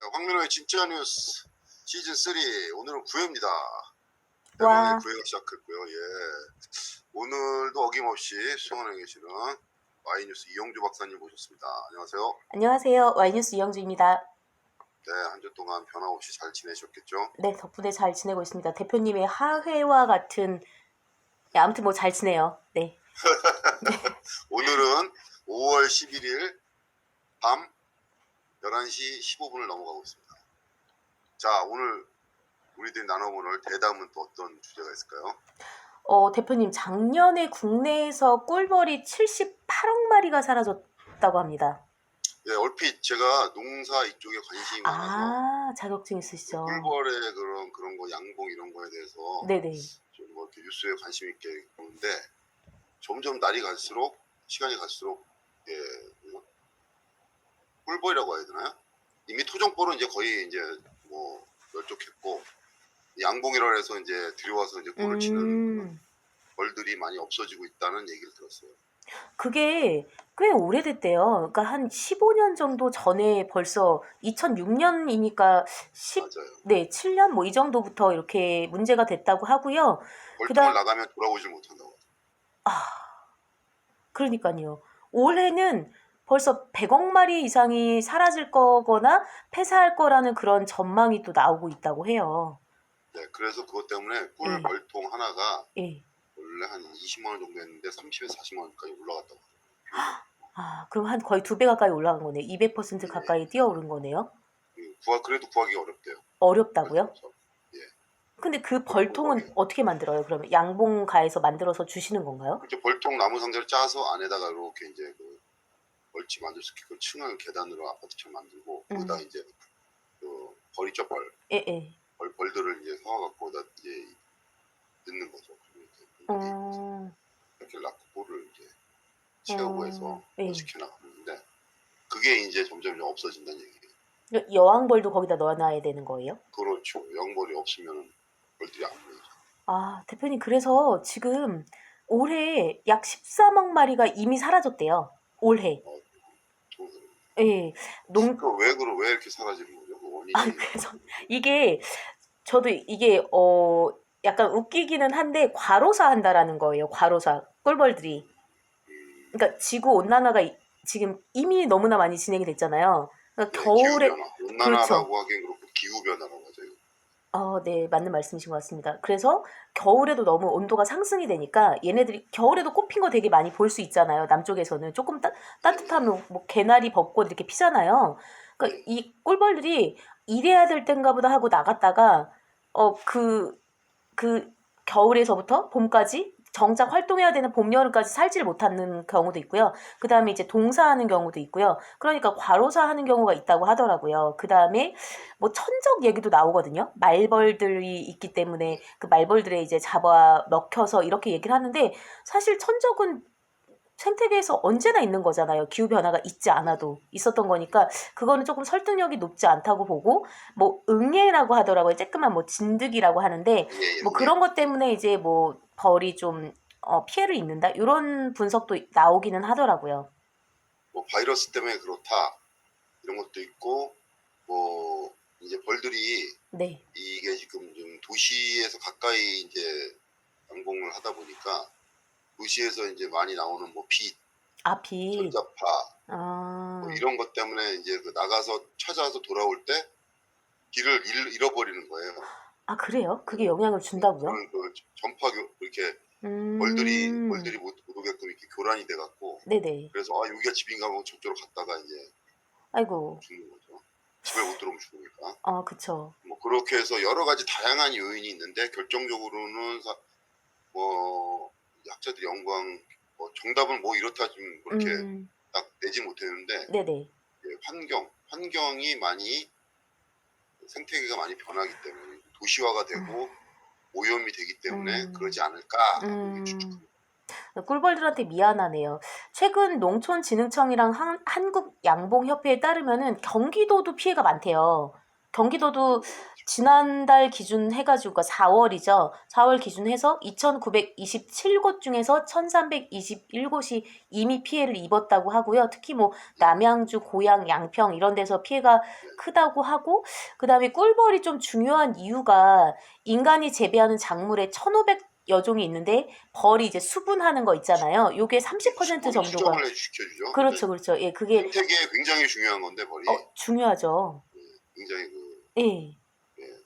자, 황민호의 진짜 뉴스 시즌 3 오늘은 9회입니다. 대망의 와, 9회가 시작했고요. 예. 오늘도 어김없이 수행하고 계시는 와이뉴스 이영주 박사님 모셨습니다. 안녕하세요. 안녕하세요. 와이뉴스 이영주입니다. 네, 한 주 동안 변함없이 잘 지내셨겠죠? 네, 덕분에 잘 지내고 있습니다. 대표님의 하회와 같은, 아무튼 뭐 잘 지내요. 네. 오늘은 5월 11일 밤 11시 15분을 넘어가고 있습니다. 자, 오늘 우리들이 나눠볼 대담은 또 어떤 주제가 있을까요? 대표님, 작년에 국내에서 꿀벌이 78억 마리가 사라졌다고 합니다. 네, 얼핏 제가 농사 이쪽에 관심이 많아서 자격증 있으시죠? 꿀벌의 그런 거 양봉 이런 거에 대해서 네네. 좀 뭐 이렇게 뉴스에 관심 있게 보는데 점점 날이 갈수록 시간이 갈수록 예, 꿀벌이라고 해야 되나요? 이미 토종벌은 이제 거의 이제 뭐 멸종했고 양봉이라 해서 이제 들여와서 이제 꿀을 치는 벌들이 많이 없어지고 있다는 얘기를 들었어요. 그게 꽤 오래됐대요. 그러니까 한 15년 정도 전에 벌써 2006년이니까 맞아요. 네, 7년 뭐 이 정도부터 이렇게 문제가 됐다고 하고요. 벌통을 나가면 돌아오질 못한다고. 그러니까요. 올해는 벌써 100억 마리 이상이 사라질 거거나 폐사할 거라는 그런 전망이 또 나오고 있다고 해요. 네, 그래서 그것 때문에 꿀 벌통 하나가 예. 원래 한 20만 원 정도 했는데 30에서 40만 원까지 올라갔다고. 그럼 한 거의 2배 가까이 올라간 거네. 200% 가까이 뛰어오른 거네요. 그래도 구하기가 어렵대요. 어렵다고요? 예. 근데 그 벌통은 어떻게 만들어요? 그러면 양봉가에서 만들어서 주시는 건가요? 이렇게 벌통 나무 상자를 짜서 안에다가 이렇게 이제 그 벌집 만들 수 있게 그 층을 계단으로 아파트처럼 만들고 거기다 이제 그 벌 있죠, 벌. 예. 벌들을 이제 사와갖고 다 이제 넣는 거죠. 이렇게 낳고 꿀을 이제 채우고 해서 지켜나가는데 그게 이제 점점 없어진다는 얘기예요. 여왕벌도 거기다 넣어놔야 되는 거예요? 그렇죠. 여왕벌이 없으면 벌들이 안 모이죠. 대표님, 그래서 지금 올해 약 13억 마리가 이미 사라졌대요. 올해. 예. 왜 이렇게 사라지는 거죠? 그 원인이. 그래서 저도 이게 약간 웃기기는 한데 과로사 한다라는 거예요. 과로사. 꿀벌들이. 그러니까 지구 온난화가 지금 이미 너무나 많이 진행이 됐잖아요. 그러니까 겨울에 기후변화. 온난화라고 하기엔 그렇고 기후변화라고 하죠. 네, 맞는 말씀이신 것 같습니다. 그래서 겨울에도 너무 온도가 상승이 되니까 얘네들이 겨울에도 꽃핀 거 되게 많이 볼 수 있잖아요. 남쪽에서는 조금 따뜻하면 뭐 개나리 벚꽃 이렇게 피잖아요. 그러니까 이 꿀벌들이 일해야 될 땐가 보다 하고 나갔다가 그 겨울에서부터 봄까지 정작 활동해야 되는 봄, 여름까지 살지를 못하는 경우도 있고요. 그 다음에 이제 동사하는 경우도 있고요. 그러니까 과로사하는 경우가 있다고 하더라고요. 그 다음에 뭐 천적 얘기도 나오거든요. 말벌들이 있기 때문에 그 말벌들에 이제 잡아 먹혀서 이렇게 얘기를 하는데 사실 천적은 생태계에서 언제나 있는 거잖아요. 기후변화가 있지 않아도 있었던 거니까 그거는 조금 설득력이 높지 않다고 보고 뭐 응애라고 하더라고요. 쬐끄만 뭐 진드기라고 하는데 뭐 그런 것 때문에 이제 뭐 벌이 좀 피해를 입는다 이런 분석도 나오기는 하더라고요. 뭐 바이러스 때문에 그렇다 이런 것도 있고 뭐 이제 벌들이 이게 지금 좀 도시에서 가까이 이제 양봉을 하다 보니까 도시에서 이제 많이 나오는 뭐 빛, 전자파 뭐 이런 것 때문에 이제 그 나가서 찾아서 돌아올 때 길을 잃어버리는 거예요. 그래요? 그게 영향을 준다고요? 그 전파 이렇게 벌들이 못 오게끔 이렇게 교란이 돼갖고 그래서 여기가 집인가 하고 저쪽으로 갔다가 이제 죽는 거죠. 집에 못 들어오면 죽으니까. 그쵸. 뭐 그렇게 해서 여러 가지 다양한 요인이 있는데 결정적으로는 뭐 학자들이 연구한 뭐 정답은 뭐 이렇다 좀 그렇게 딱 내지 못했는데 환경이 많이 생태계가 많이 변하기 때문에 도시화가 되고 오염이 되기 때문에 그러지 않을까 꿀벌들한테 미안하네요. 최근 농촌진흥청이랑 한국양봉협회에 따르면은 경기도도 피해가 많대요. 경기도도 지난달 기준 해가지고, 그러니까 4월이죠. 4월 기준 해서 2,927곳 중에서 1,321곳이 이미 피해를 입었다고 하고요. 특히 뭐 남양주, 고양, 양평 이런 데서 피해가 크다고 하고, 그 다음에 꿀벌이 좀 중요한 이유가 인간이 재배하는 작물에 1,500여 종이 있는데 벌이 이제 수분하는 거 있잖아요. 요게 30% 정도가 수정을 시켜주죠. 그렇죠, 그렇죠. 예, 그게 생태계에 굉장히 중요한 건데 벌이 중요하죠. 굉장히 예.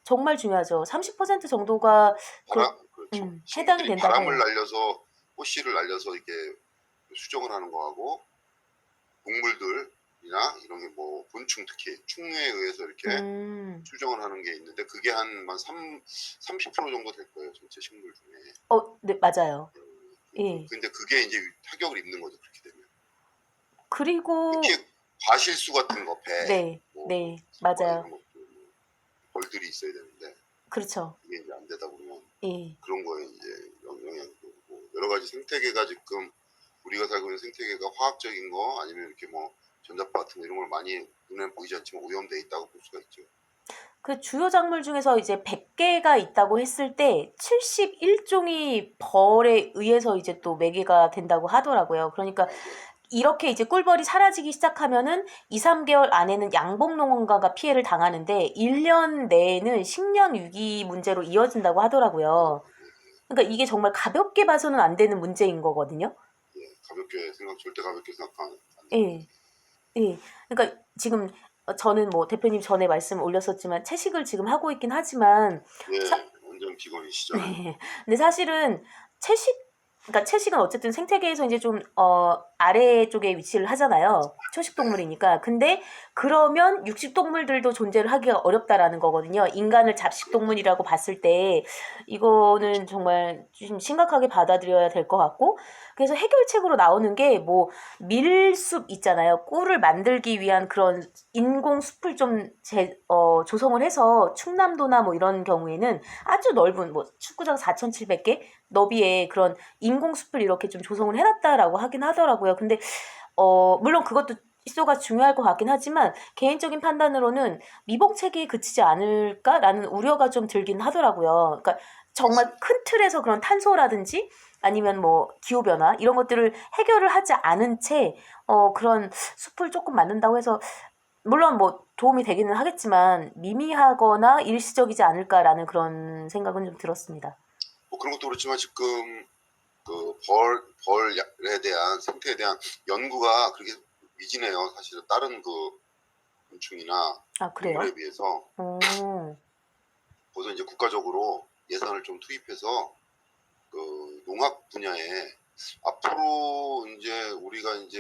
정말 중요하죠. 30% 정도가 그렇죠. 해당된다고 바람을 해요. 날려서 꽃씨를 날려서 이렇게 수정을 하는 거하고 동물들이나 이런 게 뭐 곤충 특히 충에 의해서 이렇게 수정을 하는 게 있는데 그게 한 30% 정도 될 거예요. 전체 식물 중에. 네, 맞아요. 예. 근데 그게 이제 타격을 입는 거죠. 그렇게 되면. 그리고 특히 과실수 같은 거 배. 네. 네. 맞아요. 이런 것도 벌들이 있어야 되는데. 그렇죠. 이게 이제 안 되다 보면 예. 그런 거에 이제 영향도 오고 여러 가지 생태계가 지금 우리가 살고 있는 생태계가 화학적인 거 아니면 이렇게 뭐 전자파 같은 거 이런 걸 많이 눈에 보이지 않지만 오염돼 있다고 볼 수가 있죠. 그 주요 작물 중에서 이제 100개가 있다고 했을 때 71종이 벌에 의해서 이제 또 매개가 된다고 하더라고요. 그러니까 이렇게 이제 꿀벌이 사라지기 시작하면은 2, 3개월 안에는 양봉 농가가 피해를 당하는데 1년 내에는 식량 위기 문제로 이어진다고 하더라고요. 그러니까 이게 정말 가볍게 봐서는 안 되는 문제인 거거든요. 절대 가볍게 생각하면 안 예. 예. 그러니까 지금 저는 뭐 대표님 전에 말씀 올렸었지만 채식을 지금 하고 있긴 하지만 완전 비건이시죠. 근데 사실은 그러니까 채식은 어쨌든 생태계에서 이제 좀 아래쪽에 위치를 하잖아요. 초식 동물이니까. 근데 그러면 육식 동물들도 존재를 하기가 어렵다라는 거거든요. 인간을 잡식 동물이라고 봤을 때 이거는 정말 좀 심각하게 받아들여야 될 것 같고, 그래서 해결책으로 나오는 게 뭐 밀숲 있잖아요. 꿀을 만들기 위한 그런 인공 숲을 좀 조성을 해서 충남도나 뭐 이런 경우에는 아주 넓은 뭐 축구장 4,700개 너비에 그런 인공숲을 이렇게 좀 조성을 해놨다라고 하긴 하더라고요. 근데 물론 그것도 시소가 중요할 것 같긴 하지만 개인적인 판단으로는 미봉책에 그치지 않을까라는 우려가 좀 들긴 하더라고요. 그러니까 정말 큰 틀에서 그런 탄소라든지 아니면 뭐 기후변화 이런 것들을 해결을 하지 않은 채 그런 숲을 조금 만든다고 해서 물론 뭐 도움이 되기는 하겠지만 미미하거나 일시적이지 않을까라는 그런 생각은 좀 들었습니다. 뭐 그런 것도 그렇지만 지금 그 벌에 대한 생태에 대한 연구가 그렇게 미진해요. 사실은 다른 그 곤충이나 동물에 비해서. 그래서 이제 국가적으로 예산을 좀 투입해서 그 농학 분야에 앞으로 이제 우리가 이제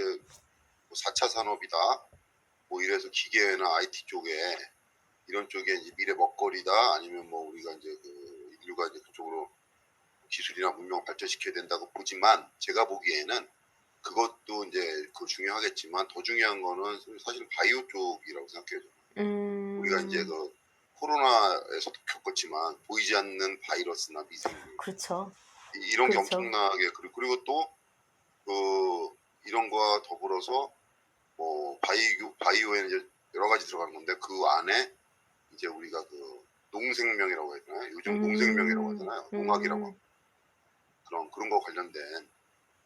4차 산업이다. 뭐 이래서 기계나 IT 쪽에 이런 쪽에 이제 미래 먹거리다 아니면 뭐 우리가 이제 그 인류가 이제 그쪽으로 기술이나 문명을 발전시켜야 된다고 보지만 제가 보기에는 그것도 이제 그 중요하겠지만 더 중요한 거는 사실 바이오 쪽이라고 생각해요. 우리가 이제 그 코로나에서도 겪었지만 보이지 않는 바이러스나 미생물 그렇죠. 이런 게 엄청나게 그리고 또 그 이런 거와 더불어서 뭐 바이오에는 이제 여러 가지 들어가는 건데 그 안에 이제 우리가 그 농생명이라고 해야 되나요? 요즘 농생명이라고 하잖아요. 농학이라고 하고 그런 거 관련된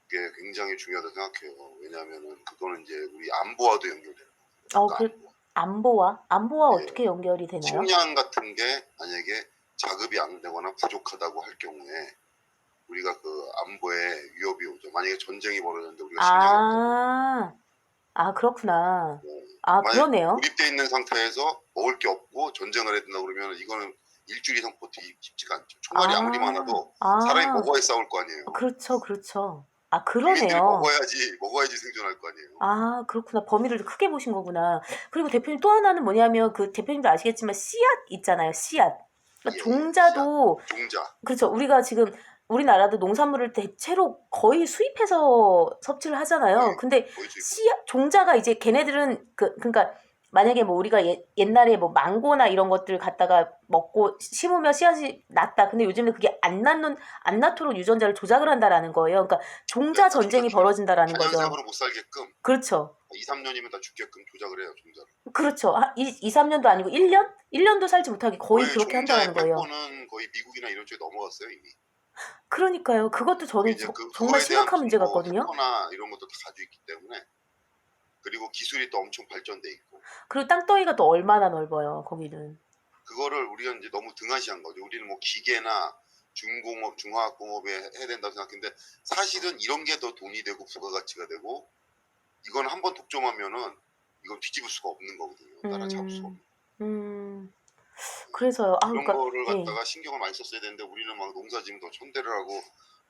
게 굉장히 중요하다고 생각해요. 왜냐하면은 그거는 이제 우리 안보와도 연결되는 거예요. 안보와 어떻게 연결이 되나요? 식량 같은 게 만약에 자급이 안 되거나 부족하다고 할 경우에 우리가 그 안보에 위협이 오죠. 만약에 전쟁이 벌어졌는데 우리가 식량이 없고. 그렇구나. 그러네요. 고립돼 있는 상태에서 먹을 게 없고 전쟁을 해야 된다 그러면 이거는 일주일 이상 버티기 쉽지가 않죠. 총알이 아무리 많아도 사람이 먹어야 싸울 거 아니에요. 그렇죠. 국민들이 그러네요. 먹어야지 생존할 거 아니에요. 그렇구나. 범위를 크게 보신 거구나. 그리고 대표님 또 하나는 뭐냐면 그 대표님도 아시겠지만 씨앗 있잖아요. 씨앗. 그러니까 종자도 종자. 그렇죠. 우리가 지금 우리나라도 농산물을 대체로 거의 수입해서 섭취를 하잖아요. 근데 씨앗 종자가 이제 걔네들은 그러니까 만약에 뭐 우리가 옛날에 뭐 망고나 이런 것들 갖다가 먹고 심으면 씨앗이 났다. 근데 요즘은 그게 안 낳도록 유전자를 조작을 한다라는 거예요. 그러니까 종자 전쟁이 벌어진다라는 거죠. 한연색으로 못 살게끔. 그렇죠. 2, 3년이면 다 죽게끔 조작을 해요, 종자를. 그렇죠. 2, 3년도 아니고 1년? 1년도 살지 못하게 거의 그렇게 한다는 거예요. 종자의 100%는 거의 미국이나 이런 쪽에 넘어갔어요, 이미. 그러니까요. 그것도 저는 정말 심각한 문제 같거든요. 해커나 이런 것도 다 가지고 있기 때문에. 그리고 기술이 또 엄청 발전돼 있고. 그리고 땅덩이가 또 얼마나 넓어요, 거기는. 그거를 우리가 이제 너무 등한시한 거죠. 우리는 뭐 기계나 중공업, 중화학공업에 해야 된다고 생각했는데 사실은 이런 게 더 돈이 되고 부가가치가 되고 이건 한번 독점하면은 이건 뒤집을 수가 없는 거거든요. 따라 잡을 수가 없는. 그래서요. 이런 거를 갖다가 신경을 많이 썼어야 되는데 우리는 막 농사지면 더 천대를 하고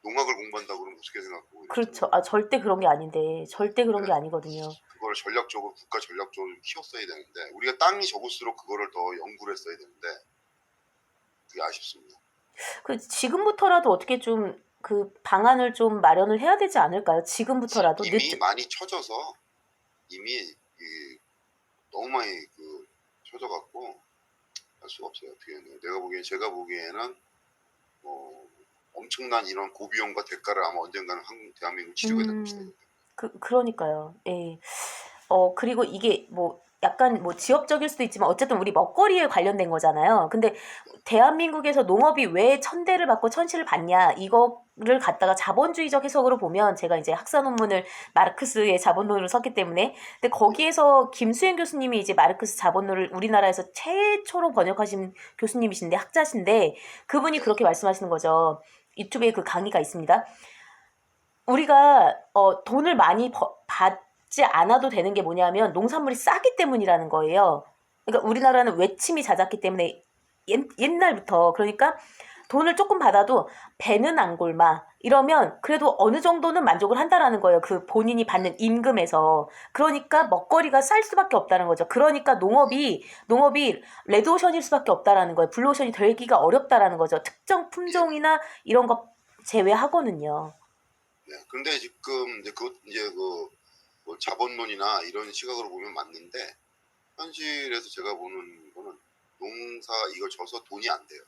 농학을 공부한다고 그러면 우습게 생각하고. 그렇죠. 절대 그런 게 아닌데. 절대 그런 게 아니거든요. 그걸 전략적으로 국가 전략적으로 키웠어야 되는데 우리가 땅이 적을수록 그거를 더 연구를 했어야 되는데 그게 아쉽습니다. 지금부터라도 어떻게 좀 그 방안을 좀 마련을 해야 되지 않을까요? 지금부터라도. 이미 많이 쳐져서 이미 너무 많이 쳐져갖고 할 수가 없어요. 어떻게 제가 보기에는 엄청난 이런 고비용과 대가를 아마 언젠가는 대한민국 치르게 될 것이다. 그러니까요. 예. 그리고 이게 뭐 약간 뭐 지역적일 수도 있지만 어쨌든 우리 먹거리에 관련된 거잖아요. 근데 대한민국에서 농업이 왜 천대를 받고 천시를 받냐 이거를 갖다가 자본주의적 해석으로 보면 제가 이제 학사 논문을 마르크스의 자본론을 썼기 때문에 근데 거기에서 김수행 교수님이 이제 마르크스 자본론을 우리나라에서 최초로 번역하신 교수님이신데 학자신데 그분이 그렇게 말씀하시는 거죠. 유튜브에 그 강의가 있습니다. 우리가 돈을 많이 받지 않아도 되는 게 뭐냐면 농산물이 싸기 때문이라는 거예요. 그러니까 우리나라는 외침이 잦았기 때문에 옛날부터 그러니까 돈을 조금 받아도 배는 안 골마 이러면 그래도 어느 정도는 만족을 한다라는 거예요. 그 본인이 받는 임금에서. 그러니까 먹거리가 쌀 수밖에 없다는 거죠. 그러니까 농업이 레드오션일 수밖에 없다라는 거예요. 블루오션이 되기가 어렵다라는 거죠. 특정 품종이나 이런 거 제외하고는요. 네. 그런데 지금 이제 뭐 자본론이나 이런 시각으로 보면 맞는데 현실에서 제가 보는 거는 농사 이걸 져서 돈이 안 돼요.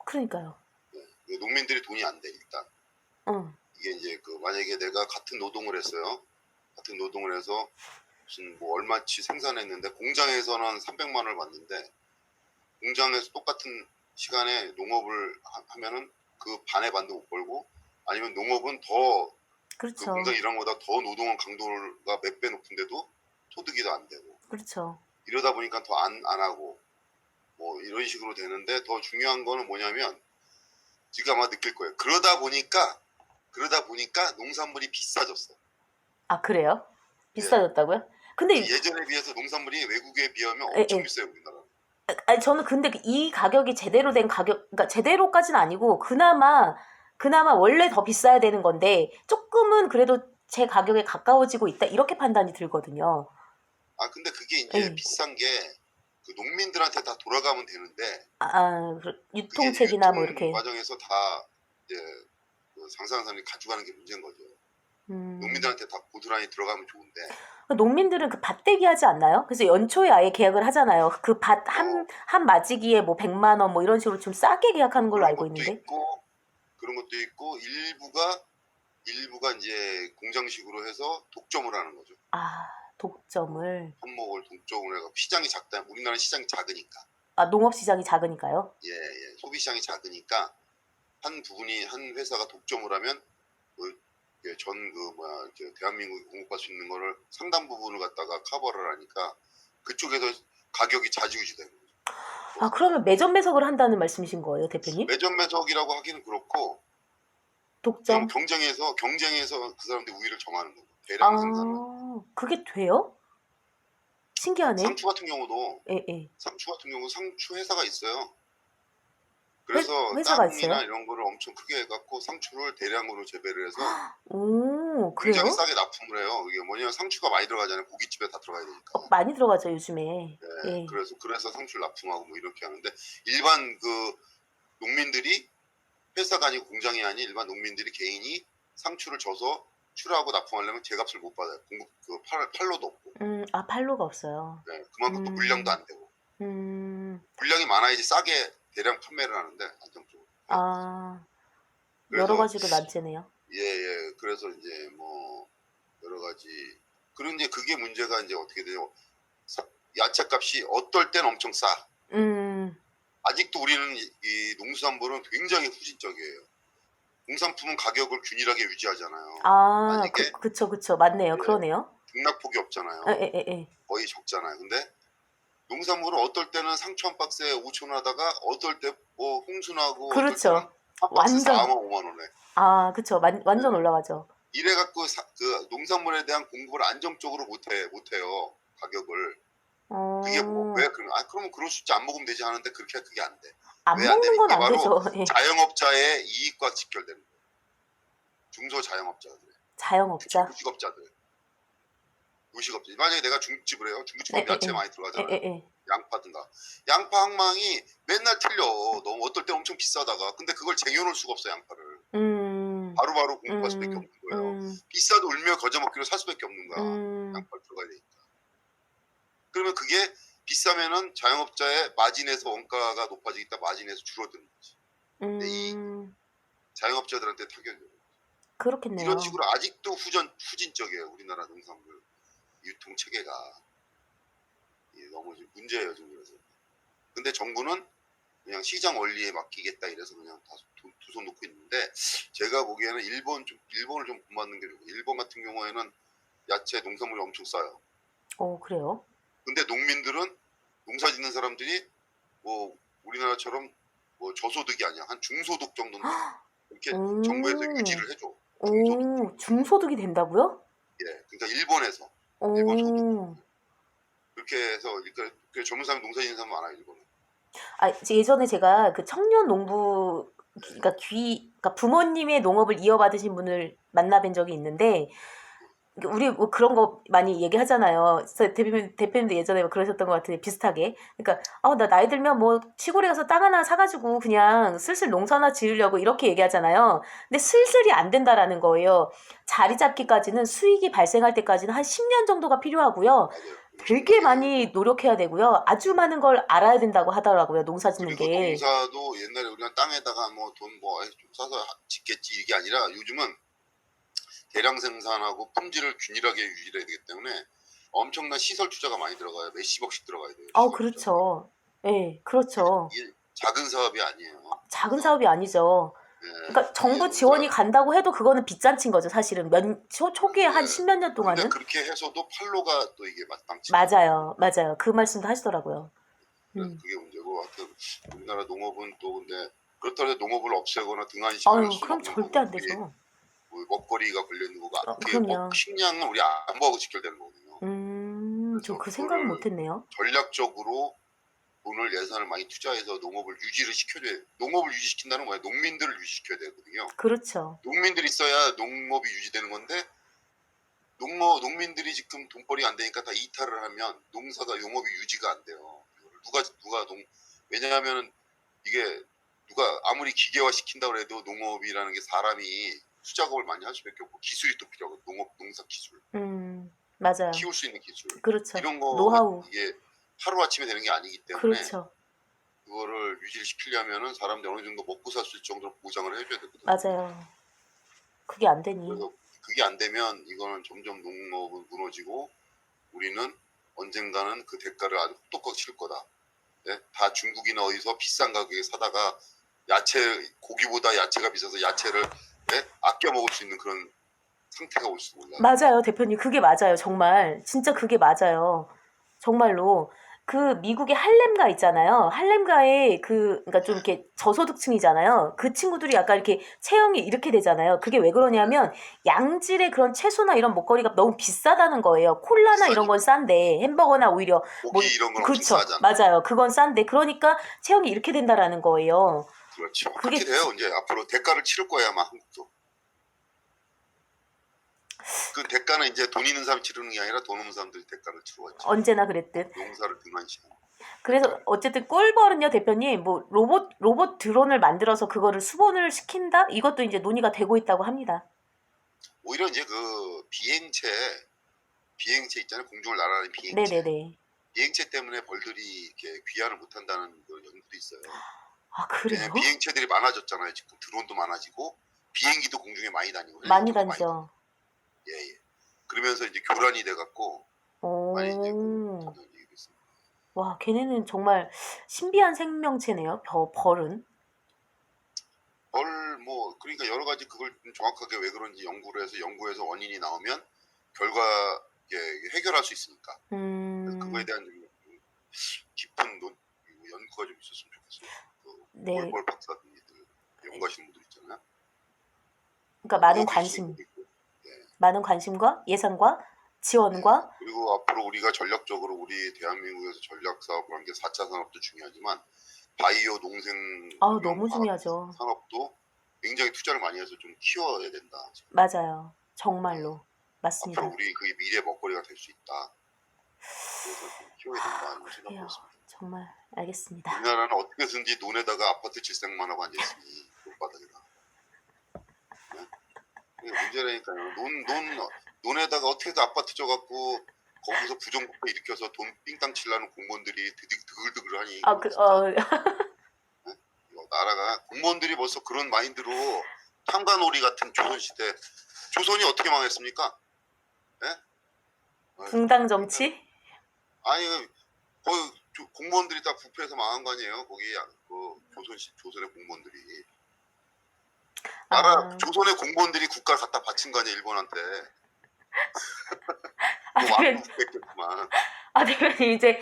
그러니까요. 네. 농민들이 돈이 안 돼 일단. 이게 이제 만약에 내가 같은 노동을 했어요. 같은 노동을 해서 무슨 뭐 얼마치 생산했는데 공장에서는 300만 원을 받는데 공장에서 똑같은 시간에 농업을 하면은 그 반의 반도 못 벌고 아니면 농업은 더 그렇죠. 그 공장 일한 것보다 더 노동 강도가 몇 배 높은데도 소득이 더 안 되고. 그렇죠. 이러다 보니까 더 안 하고 뭐 이런 식으로 되는데 더 중요한 거는 뭐냐면 지금 아마 느낄 거예요. 그러다 보니까 농산물이 비싸졌어. 아 그래요? 비싸졌다고요? 근데 예전에 비해서 농산물이 외국에 비하면 엄청 비싸요 우리나라. 아니 저는 근데 이 가격이 제대로 된 가격, 그러니까 제대로까지는 아니고 그나마 원래 더 비싸야 되는 건데 조금은 그래도 제 가격에 가까워지고 있다 이렇게 판단이 들거든요. 아 근데 그게 이제 비싼 게 그 농민들한테 다 돌아가면 되는데 유통책이나 뭐 이렇게 과정에서 다 이제 상상한 사람이 가져가는 게 문제인 거죠. 농민들한테 다 고스란히 들어가면 좋은데 농민들은 그 밭대기 하지 않나요? 그래서 연초에 아예 계약을 하잖아요. 그 밭 한 마지기에 뭐 100만 원 뭐 이런 식으로 좀 싸게 계약하는 걸로 알고 있는데. 그런 것도 있고 일부가 이제 공장식으로 해서 독점을 하는 거죠. 아 독점을. 품목을 독점을 해서 시장이 작다. 우리나라 시장이 작으니까. 아 농업 시장이 작으니까요? 예. 소비 시장이 작으니까 한 회사가 독점을 하면 대한민국이 공급할 수 있는 거를 상당 부분을 갖다가 커버를 하니까 그쪽에서 가격이 좌지우지되는 거죠. 아 그러면 매점 매석을 한다는 말씀이신 거예요, 대표님? 매점 매석이라고 하기는 그렇고 독점 경쟁해서 그 사람들 우위를 정하는 거고 대량 생산을. 그게 돼요? 신기하네. 상추 같은 경우도 상추 회사가 있어요. 그래서 회사가 땅이나 있어요? 이런 거를 엄청 크게 해갖고 상추를 대량으로 재배를 해서 오, 굉장히 그래요? 싸게 납품을 해요. 이게 뭐냐면 상추가 많이 들어가잖아요. 고깃집에 다 들어가야 되니까. 많이 들어가죠, 요즘에. 네, 예. 그래서 상추를 납품하고 뭐 이렇게 하는데 일반 농민들이 회사가 아니고 공장이 아닌 일반 농민들이 개인이 상추를 져서 출하하고 납품하려면 제값을 못 받아요. 공급 그 팔로도 없고. 아, 팔로가 없어요. 네, 그만큼 또 물량도 안 되고. 음, 물량이 많아야지 싸게 대량 판매를 하는데 안정적으로. 아, 여러 그래서 가지로 난제네요. 예. 그래서 이제 뭐 여러 가지. 그리고 이제 그게 문제가 이제 어떻게 돼요? 야채값이 어떨 땐 엄청 싸. 아직도 우리는 이 농수산물은 굉장히 후진적이에요. 공산품은 가격을 균일하게 유지하잖아요. 아, 만약에 그쵸. 맞네요. 예, 그러네요. 등락폭이 없잖아요. 에. 거의 적잖아요. 근데 농산물은 어떨 때는 상추 한 박스에 5천 원 하다가 어떨 때 뭐 홍순하고 어떨 때는 그렇죠. 한 박스 완전. 4만 5만 원에. 아, 그쵸. 완전 네. 올라가죠. 이래갖고 그 농산물에 대한 공급을 안정적으로 못해요. 가격을. 그게 왜 그러면 그럴 수 있지, 안 먹으면 되지 하는데 그게 안 돼. 안 왜 안 먹는 되는 건 게 안 바로 되죠. 예. 자영업자의 이익과 직결되는 거예요. 중소자영업자들, 자영업자. 요식업자들. 만약에 내가 중국집을 해요. 중국집 하면 야채 많이 들어가잖아요. 양파든가. 양파 항망이 맨날 틀려. 너무 어떨 때 엄청 비싸다가. 근데 그걸 쟁여놓을 수가 없어, 양파를. 바로바로 공급할 수밖에 없는 거예요. 비싸도 울며 거저 먹기로 살 수밖에 없는 거야. 양파를 들어가야 되니까. 그러면 그게 비싸면은 자영업자의 마진에서 원가가 높아지기 때문에 마진에서 줄어드는 거지. 근데 이 자영업자들한테 타격이 오는 거지. 그렇겠네요. 이런 식으로 아직도 후진적이에요. 우리나라 농산물 유통 체계가. 너무 문제예요, 지금. 그래서. 근데 정부는 그냥 시장 원리에 맡기겠다 이래서 그냥 다 두 손 놓고 있는데, 제가 보기에는 일본을 좀 본받는 게 좋고, 일본 같은 경우에는 야채 농산물이 엄청 싸요. 그래요? 근데 농민들은, 농사 짓는 사람들이 뭐 우리나라처럼 뭐 저소득이 아니야. 한 중소득 정도는 이렇게 정부에서 유지를 해줘. 중소득이 된다고요? 예, 그러니까 일본 소득. 그렇게 해서 그러니까 젊은 사람이 농사 짓는 사람 많아요, 일본은. 예전에 제가 그 청년 농부, 그러니까 부모님의 농업을 이어받으신 분을 만나뵌 적이 있는데, 우리 뭐 그런 거 많이 얘기하잖아요. 대표님도 예전에 뭐 그러셨던 것 같은데, 비슷하게. 그러니까 나 나이 들면 뭐 시골에 가서 땅 하나 사가지고 그냥 슬슬 농사나 지으려고 이렇게 얘기하잖아요. 근데 슬슬이 안 된다라는 거예요. 자리 잡기까지는, 수익이 발생할 때까지는 한 10년 정도가 필요하고요. 되게 많이 노력해야 되고요. 아주 많은 걸 알아야 된다고 하더라고요. 농사 짓는 그리고 게. 농사도 옛날에 우리가 땅에다가 뭐 돈 좀 사서 짓겠지 이게 아니라, 요즘은 대량 생산하고 품질을 균일하게 유지해야 되기 때문에 엄청난 시설 투자가 많이 들어가요. 몇십억씩 들어가야 돼요. 그렇죠. 네, 그렇죠. 이게 작은 사업이 아니에요. 작은 사업이 아니죠. 네, 그러니까 정부 지원이 간다고 해도 그거는 빗잔치인 거죠, 사실은. 초기에 한 10몇 년 동안은. 근데 그렇게 해서도 팔로가 또 이게 마땅치. 맞아요. 그 말씀도 하시더라고요. 그게 문제고, 하여튼 우리나라 농업은 또 근데 그렇다고 해서 농업을 없애거나 등한시할 수는 그럼 없는 절대 안 거고, 되죠. 뭐 먹거리가 걸려 있는 거고, 그럼요. 식량은 우리 안보하고 직결되는 거거든요. 저 그 생각은 못했네요. 전략적으로 돈을, 예산을 많이 투자해서 농업을 유지를 시켜줘야 돼요. 농업을 유지시킨다는 거예요. 농민들을 유지시켜야 되거든요. 그렇죠. 농민들이 있어야 농업이 유지되는 건데, 농민들이 지금 돈벌이 안 되니까 다 이탈을 하면 농업이 유지가 안 돼요. 왜냐하면 이게 누가 아무리 기계화 시킨다고 해도 농업이라는 게 사람이 수작업을 많이 할 수밖에 없고, 기술이 또 필요하고, 농사 기술. 맞아요. 키울 수 있는 기술. 그렇죠. 이런 거, 노하우. 이게 하루아침에 되는 게 아니기 때문에. 그렇죠. 그거를 유지를 시키려면은 사람들이 어느 정도 먹고 살 수 있을 정도로 보장을 해줘야 되거든요. 맞아요. 그게 안 되니. 그래서 그게 안 되면 이거는 점점 농업은 무너지고, 우리는 언젠가는 그 대가를 아주 혹독하게 치를 거다. 네? 다 중국이나 어디서 비싼 가격에 사다가 고기보다 야채가 비싸서 야채를 아껴 먹을 수 있는 그런 상태가 올 수도 몰라요. 맞아요, 대표님. 그게 맞아요. 정말. 진짜 그게 맞아요. 정말로. 그 미국의 할렘가 있잖아요. 할렘가에 그러니까 좀 이렇게 저소득층이잖아요. 그 친구들이 약간 이렇게 체형이 이렇게 되잖아요. 그게 왜 그러냐면 양질의 그런 채소나 이런 먹거리가 너무 비싸다는 거예요. 콜라나 이런 건 싼데, 햄버거나 오히려 고기 이런 건 그렇죠. 엄청 싸잖아요. 맞아요. 그건 싼데, 그러니까 체형이 이렇게 된다라는 거예요. 그렇죠. 그렇게 돼요. 이제 앞으로 대가를 치를 거야, 아마 한국도. 그 대가는 이제 돈 있는 사람이 치르는 게 아니라 돈 없는 사람들이 대가를 치러야지. 언제나 그랬듯. 농사를 등한시하는. 그래서 어쨌든 꿀벌은요, 대표님, 뭐 로봇 드론을 만들어서 그거를 수본을 시킨다? 이것도 이제 논의가 되고 있다고 합니다. 오히려 이제 그 비행체 있잖아요. 공중을 날아다니는 비행체. 네네네. 비행체 때문에 벌들이 이렇게 귀환을 못한다는 그런 연구도 있어요. 아, 왜냐면 그래요? 비행체들이 많아졌잖아요. 지금 드론도 많아지고 비행기도 공중에 많이 다니고 많이 헬리콥터도 많이 다니고. 다니죠. 예, 예. 그러면서 이제 교란이 돼갖고 많이 이제 오, 그런 얘기도 있습니다. 와, 걔네는 정말 신비한 생명체네요. 벌은. 뭐 그러니까 여러 가지 그걸 좀 정확하게 왜 그런지 연구해서 원인이 나오면 결과 해결할 수 있으니까. 그래서 그거에 음, 대한 좀 깊은 연구가 좀 있었으면 좋겠어요. 그 네. 월벌 박사들 연구하시는 분들 있잖아요. 그러니까 그거 기술도 있고. 예. 많은 관심과 예산과 지원과, 그리고 앞으로 우리가 전략적으로 우리 대한민국에서 전략 사업을 하는 게 4차 산업도 중요하지만 바이오 농생명 너무 화학 중요하죠. 산업도 굉장히 투자를 많이 해서 좀 키워야 된다. 맞아요. 예. 정말로. 앞으로 맞습니다. 우리 그게 미래 먹거리가 될 수 있다. 그래서 좀 키워야 된다 이런 생각을 그래요. 했습니다. 정말 알겠습니다. 우리나라는 어떻게든지 논에다가 아파트 질색만 하고 앉아있으니 논바닥에다. 네? 그게 문제라니까요. 논에다가 어떻게든 아파트 져갖고 거기서 부정부패 일으켜서 돈 삥땅 치려는 공무원들이 드글드글하니 진짜. 네? 나라가 공무원들이 벌써 그런 마인드로 탐관오리 같은 조선시대 조선이 어떻게 망했습니까? 네? 붕당 정치? 아니 거의 공무원들이 다 부패해서 망한 거 아니에요? 거기 그 조선의 공무원들이 아, 조선의 공무원들이 국가를 갖다 바친 거 아니에요? 일본한테. 아, 왕도 대표님, 뺏겼구만. 대표님, 이제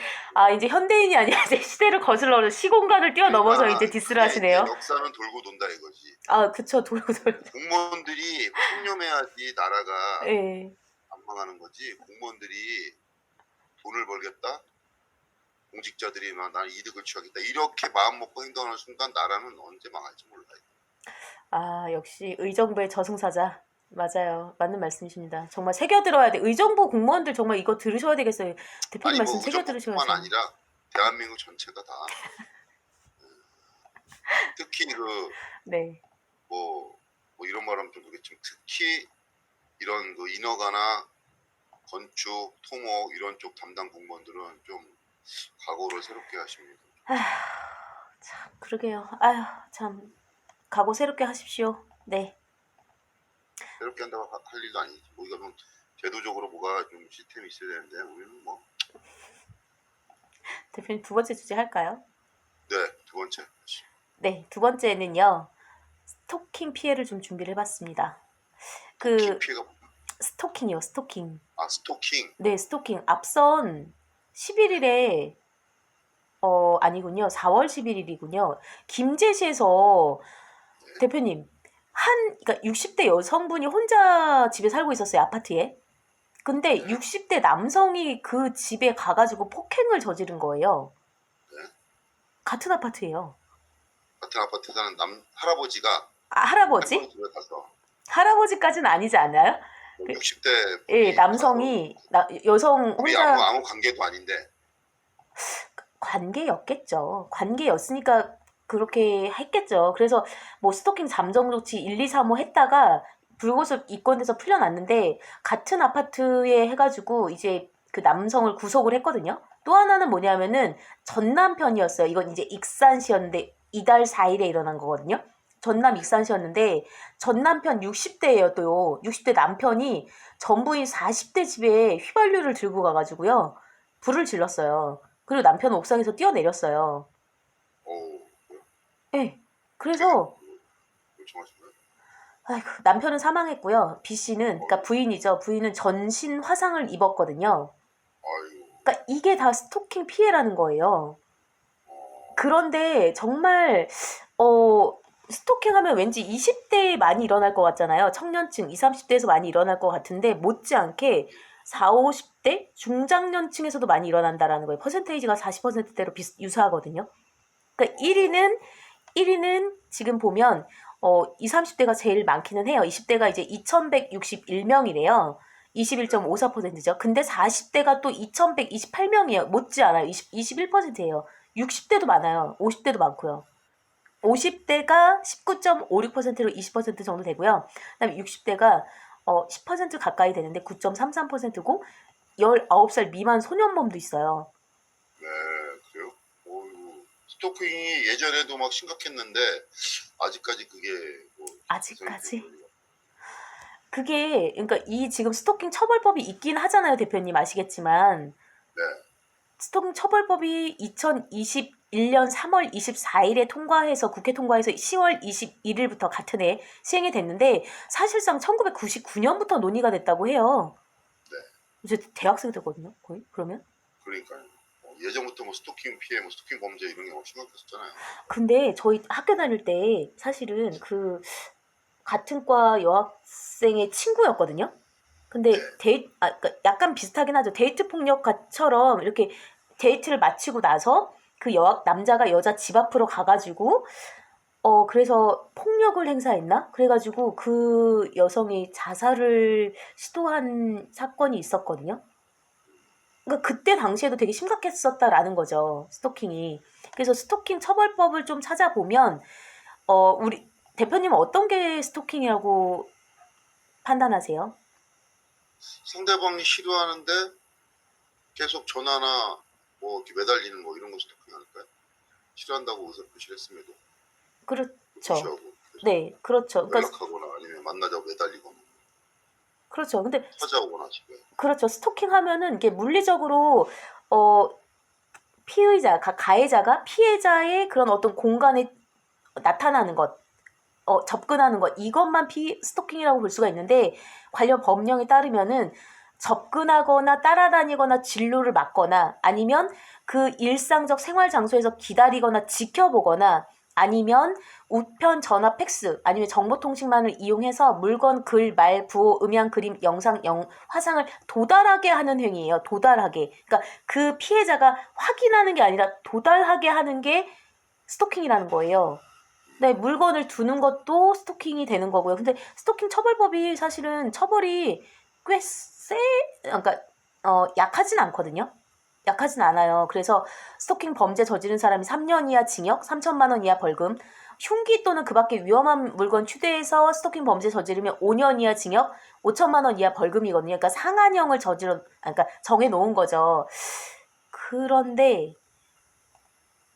현대인이 아니라 이제 시대를 거슬러 시공간을 뛰어넘어서 그러니까 이제 디스를 그게 이제 하시네요. 역사는 돌고 돈다 이거지. 그쵸, 돌고 돌고. 공무원들이 팽념해야지 나라가 예. 안 망하는 거지. 공무원들이 돈을 벌겠다. 공직자들이 나는 이득을 취하겠다. 이렇게 마음 먹고 행동하는 순간 나라는 언제 망할지 몰라요. 역시 의정부의 저승사자. 맞아요. 맞는 말씀이십니다. 정말 새겨들어야 돼. 의정부 공무원들 정말 이거 들으셔야 되겠어요. 대표님 아니 말씀 뭐 의정부뿐만 새겨들으셔야죠. 아니라 대한민국 전체가 다 특히 네. 뭐 이런 말하면 좀 그렇겠지만 특히 이런 그 인허가나 건축, 토목 이런 쪽 담당 공무원들은 좀 각오를 새롭게 하십니다. 참, 그러게요. 참. 각오 새롭게 하십시오. 네. 새롭게 한다고 할 일도 아니지. 우리가 좀 제도적으로 뭐가 좀 시스템이 있어야 되는데 우리는 뭐. 대표님 두 번째 주제 할까요? 네, 두 번째. 네, 두 번째는요. 스토킹 피해를 좀 준비를 해봤습니다. 스토킹 피해가 스토킹이요, 스토킹. 스토킹. 네, 스토킹. 앞선 11일에 아니군요. 4월 11일이군요. 김제시에서 대표님 그러니까 60대 여성분이 혼자 집에 살고 있었어요. 아파트에. 근데 네. 60대 남성이 그 집에 가가지고 폭행을 저지른 거예요. 네. 같은 아파트예요. 같은 아파트에 사는 할아버지가 할아버지? 집에 가서 할아버지까지는 아니지 않아요? 60대 예, 남성이 여성 우리 혼자 아무 관계도 아닌데 관계였겠죠. 관계였으니까 그렇게 했겠죠. 그래서 뭐 스토킹 잠정 조치 1, 2, 3호 했다가 불구속 입건돼서 풀려났는데 같은 아파트에 해가지고 이제 그 남성을 구속을 했거든요. 또 하나는 뭐냐면은 전 남편이었어요. 이건 이제 익산시였는데 이달 4일에 일어난 거거든요. 전남 익산시였는데 전 남편 60대예요. 또요. 60대 남편이 전부인 40대 집에 휘발유를 들고 가가지고요. 불을 질렀어요. 그리고 남편은 옥상에서 뛰어내렸어요. 네. 그래서 남편은 사망했고요. B 씨는 그러니까 부인이죠. 부인은 전신 화상을 입었거든요. 그러니까 이게 다 스토킹 피해라는 거예요. 그런데 정말 스토킹하면 왠지 20대에 많이 일어날 것 같잖아요. 청년층 20, 30대에서 많이 일어날 것 같은데 못지않게 40, 50대 중장년층에서도 많이 일어난다라는 거예요. 퍼센테이지가 40%대로 유사하거든요. 그러니까 1위는 지금 보면 20, 30대가 제일 많기는 해요. 20대가 이제 2161명이래요. 21.54%죠. 근데 40대가 또 2128명이에요. 못지않아요. 21%예요. 60대도 많아요. 50대도 많고요. 50대가 19.56%로 20% 정도 되고요. 그다음에 60대가 10% 가까이 되는데 9.33%고 19살 미만 소년범도 있어요. 네, 그래요? 어이구, 스토킹이 예전에도 막 심각했는데 아직까지 그게 뭐 아직까지? 그게 그러니까 이 지금 스토킹 처벌법이 있긴 하잖아요, 대표님 아시겠지만. 네. 스토킹 처벌법이 2021년 3월 24일에 통과해서 국회 통과해서 10월 21일부터 같은 해 시행이 됐는데 사실상 1999년부터 논의가 됐다고 해요. 네. 이제 대학생 되거든요, 거의 그러면. 그러니까요. 예전부터 뭐 스토킹 피해, 뭐 스토킹 범죄 이런 게 막 심각했었잖아요. 근데 저희 학교 다닐 때 사실은 그 같은 과 여학생의 친구였거든요. 근데 그러니까 약간 비슷하긴 하죠. 데이트 폭력처럼 이렇게 데이트를 마치고 나서 그 남자가 여자 집 앞으로 가가지고 그래서 폭력을 행사했나? 그래가지고 그 여성이 자살을 시도한 사건이 있었거든요. 그러니까 그때 당시에도 되게 심각했었다라는 거죠. 스토킹이. 그래서 스토킹 처벌법을 좀 찾아보면 우리 대표님은 어떤 게 스토킹이라고 판단하세요? 상대방이 싫어하는데 계속 전화나 뭐 이렇게 매달리는 뭐 이런 거 스토킹 아닐까요? 싫어한다고 의사 표시를 했음에도 그렇죠. 무시하고 네, 그렇죠. 그러니까 연락하거나 아니면 만나자고 매달리거나 그렇죠. 근데 찾아오거나 집에. 그렇죠. 스토킹 하면은 이게 물리적으로 어 가해자가 피해자의 그런 어떤 공간에 나타나는 것, 접근하는 것, 이것만 스토킹이라고 볼 수가 있는데 관련 법령에 따르면은 접근하거나 따라다니거나 진로를 막거나 아니면 그 일상적 생활 장소에서 기다리거나 지켜보거나 아니면 우편, 전화, 팩스 아니면 정보통신망을 이용해서 물건, 글, 말, 부호, 음향, 그림, 영상, 화상을 도달하게 하는 행위예요. 도달하게. 그러니까 그 피해자가 확인하는 게 아니라 도달하게 하는 게 스토킹이라는 거예요. 네, 물건을 두는 것도 스토킹이 되는 거고요. 근데 스토킹 처벌법이 사실은 처벌이 꽤 그러니까 약하진 않거든요. 약하진 않아요. 그래서 스토킹 범죄 저지른 사람이 3년 이하 징역, 3천만 원 이하 벌금, 흉기 또는 그 밖에 위험한 물건 휴대해서 스토킹 범죄 저지르면 5년 이하 징역, 5천만 원 이하 벌금이거든요. 그러니까 상한형을 그러니까 정해놓은 거죠. 그런데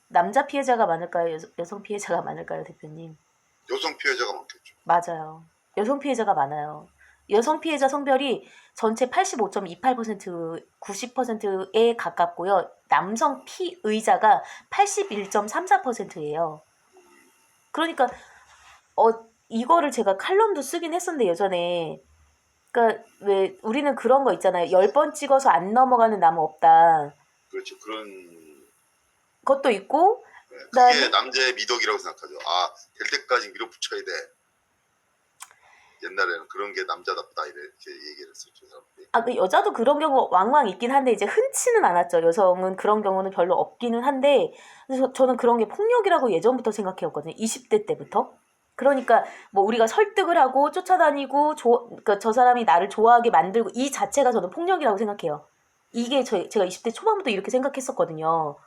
남자 피해자가 많을까요? 여성 피해자가 많을까요, 대표님? 여성 피해자가 많겠죠. 맞아요. 여성 피해자가 많아요. 여성 피해자 성별이 전체 85.28%, 90%에 가깝고요. 남성 피의자가 81.34%예요. 그러니까 이거를 제가 칼럼도 쓰긴 했었는데 예전에 그러니까 왜 우리는 그런 거 있잖아요. 10번 찍어서 안 넘어가는 나무 없다. 그렇죠. 그런 것도 있고 네, 그게 남자의 미덕이라고 생각하죠. 될 때까지 밀어붙여야 돼. 옛날에는 그런 게 남자답다 이렇게 얘기를 했었죠, 사람들이. 그 여자도 그런 경우 왕왕 있긴 한데 이제 흔치는 않았죠. 여성은 그런 경우는 별로 없기는 한데 그래서 저는 그런 게 폭력이라고 예전부터 생각해왔거든요. 20대 때부터. 그러니까 뭐 우리가 설득을 하고 쫓아다니고 그러니까 저 사람이 나를 좋아하게 만들고 이 자체가 저는 폭력이라고 생각해요. 이게 제가 20대 초반부터 이렇게 생각했었거든요.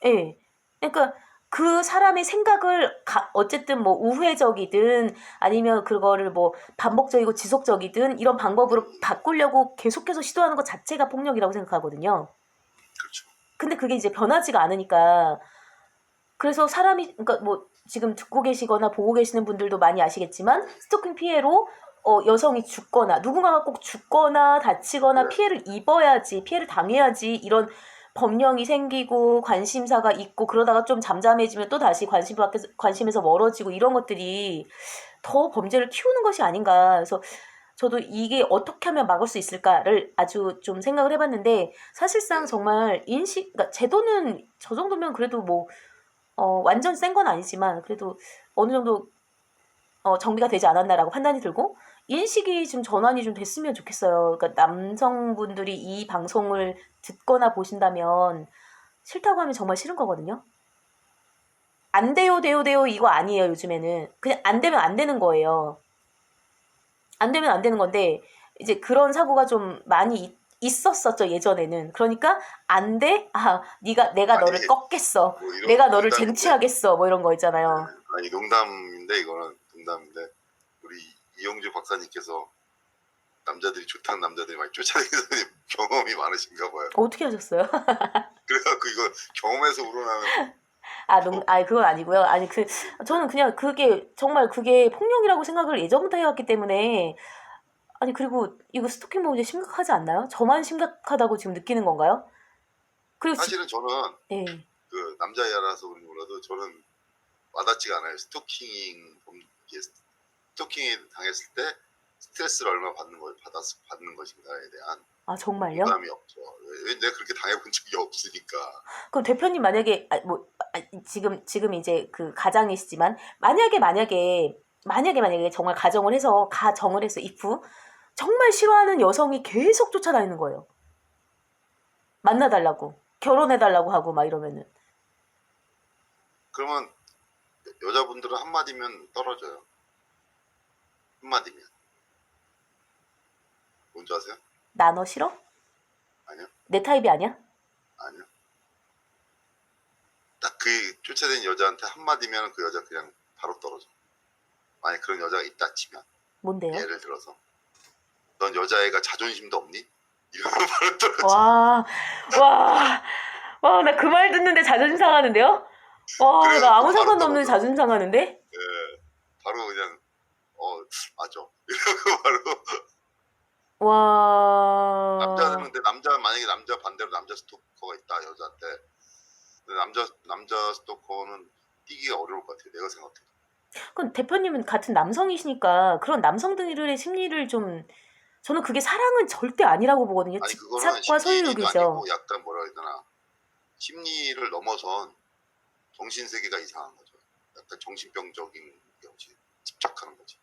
네. 예. 그러니까 그 사람의 생각을 어쨌든 뭐 우회적이든 아니면 그거를 뭐 반복적이고 지속적이든 이런 방법으로 바꾸려고 계속해서 시도하는 것 자체가 폭력이라고 생각하거든요. 그렇죠. 근데 그게 이제 변하지가 않으니까 그래서 사람이 그러니까 뭐 지금 듣고 계시거나 보고 계시는 분들도 많이 아시겠지만 스토킹 피해로 여성이 죽거나 누군가가 꼭 죽거나 다치거나 피해를 입어야지 피해를 당해야지 이런 법령이 생기고 관심사가 있고 그러다가 좀 잠잠해지면 또 다시 관심에서 멀어지고 이런 것들이 더 범죄를 키우는 것이 아닌가. 그래서 저도 이게 어떻게 하면 막을 수 있을까를 아주 좀 생각을 해봤는데 사실상 정말 그러니까 제도는 저 정도면 그래도 뭐 완전 센 건 아니지만 그래도 어느 정도 정비가 되지 않았나라고 판단이 들고 인식이 좀 전환이 좀 됐으면 좋겠어요. 그러니까 남성분들이 이 방송을 듣거나 보신다면 싫다고 하면 정말 싫은 거거든요. 안 돼요, 돼요, 돼요 이거 아니에요. 요즘에는 그냥 안 되면 안 되는 거예요. 안 되면 안 되는 건데 이제 그런 사고가 좀 많이 있었었죠 예전에는. 그러니까 안 돼? 내가 너를 꺾겠어. 뭐 내가 너를 쟁취하겠어. 뭐 이런 거 있잖아요. 아니 농담인데 이거는 농담인데 우리 이용주 박사님께서 남자들이 좋다는 남자들이 많이 쫓아다니는 경험이 많으신가 봐요. 어떻게 하셨어요? 그래갖고 이거 경험에서 우러나는 그건 아니고요. 아니, 저는 그냥 정말 그게 폭력이라고 생각을 예전부터 해왔기 때문에, 아니, 그리고 이거 스토킹 문제 심각하지 않나요? 저만 심각하다고 지금 느끼는 건가요? 그리고 사실은 저는 네. 그 남자애라서 그런지 몰라도 저는 와닿지가 않아요. 스토킹이 당했을 때 스트레스를 얼마 받는 것인가에 대한 정말요? 부담이 없죠. 왜 내가 그렇게 당해본 적이 없으니까. 그럼 대표님 만약에 지금 이제 그 가장이시지만 만약에 정말 가정을 해서 if 정말 싫어하는 여성이 계속 쫓아다니는 거예요. 만나달라고 결혼해달라고 하고 막 이러면은 그러면 여자분들은 한마디면 떨어져요. 한마디면. 뭔지 아세요? 나 너 싫어? 아니요. 내 타입이 아니야? 아니요. 딱 그 쫓아다니는 여자한테 한마디면 그 여자 그냥 바로 떨어져. 만약 그런 여자가 있다 치면. 뭔데요? 예를 들어서 넌 여자애가 자존심도 없니? 이러면 바로 떨어져. 와, 나 그 말 듣는데 자존심 상하는데요? 와, 나 아무 상관도 없는 자존심 상하는데? 예, 바로 그냥 맞아. 이러고 바로 와. 근데 만약에 남자 반대로 남자 스토커가 있다 여자한테. 근데 남자 스토커는 뛰기가 어려울 것 같아요. 내가 생각해도. 그럼 대표님은 같은 남성이시니까 그런 남성들의 심리를 저는 그게 사랑은 절대 아니라고 보거든요. 아니 그거는 집착과 심리도 소유욕이죠. 아니고 약간 뭐라 해야 되나 심리를 넘어선 정신세계가 이상한 거죠. 약간 정신병적인 거지. 집착하는 거지.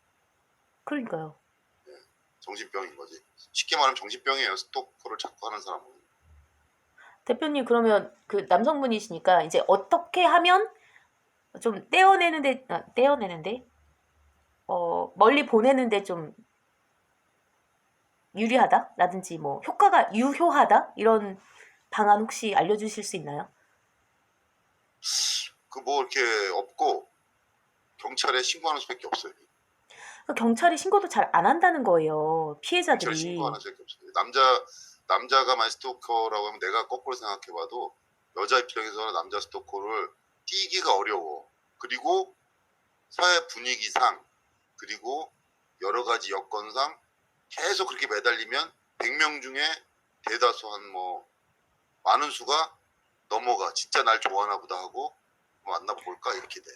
그러니까요. 네, 정신병인 거지. 쉽게 말하면 정신병이에요. 스토커를 자꾸 하는 사람은. 대표님 그러면 그 남성분이시니까 이제 어떻게 하면 좀 떼어내는데 멀리 보내는데 좀 유리하다라든지 뭐 효과가 유효하다 이런 방안 혹시 알려주실 수 있나요? 그 뭐 이렇게 없고 경찰에 신고하는 수밖에 없어요. 경찰이 신고도 잘 안 한다는 거예요. 피해자들이. 경찰에 신고하는 수밖에 없어요. 남자가 만약 스토커라고 하면 내가 거꾸로 생각해봐도 여자 입장에서는 남자 스토커를 띄기가 어려워. 그리고 사회 분위기상 그리고 여러 가지 여건상 계속 그렇게 매달리면 100명 중에 대다수 많은 수가 넘어가. 진짜 날 좋아하나 보다 하고 만나볼까 이렇게 돼.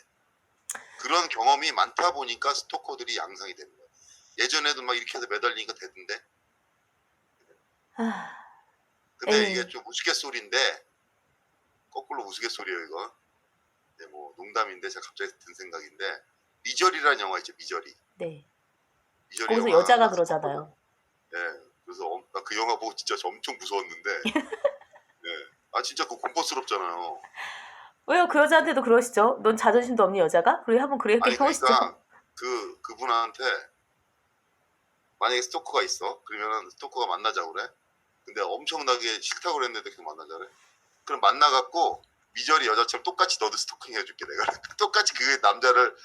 그런 경험이 많다 보니까 스토커들이 양상이 되는 거야. 예전에도 막 이렇게 해서 매달리니까 되던데. 근데 이게 좀 우스갯소리인데 거꾸로 우스갯소리예요 이거. 네, 뭐 농담인데 제가 갑자기 든 생각인데 미저리라는 영화 있죠. 미저리. 네. 미저리 거기서 영화 여자가 그러잖아요. 네. 그래서 나 그 영화 보고 진짜 엄청 무서웠는데. 네. 진짜 그거 공포스럽잖아요. 왜요? 그 여자한테도 그러시죠? 넌 자존심도 없니 여자가? 그리고 한번 그렇게 해보시죠. 그러니까 그분한테 만약에 스토커가 있어. 그러면은 스토커가 만나자고 그래. 근데 엄청나게 싫다고 그랬는데 계속 만나자 그래. 그럼 만나갖고 미저리 여자처럼 똑같이 너도 스토킹 해줄게 내가. 똑같이 그 남자를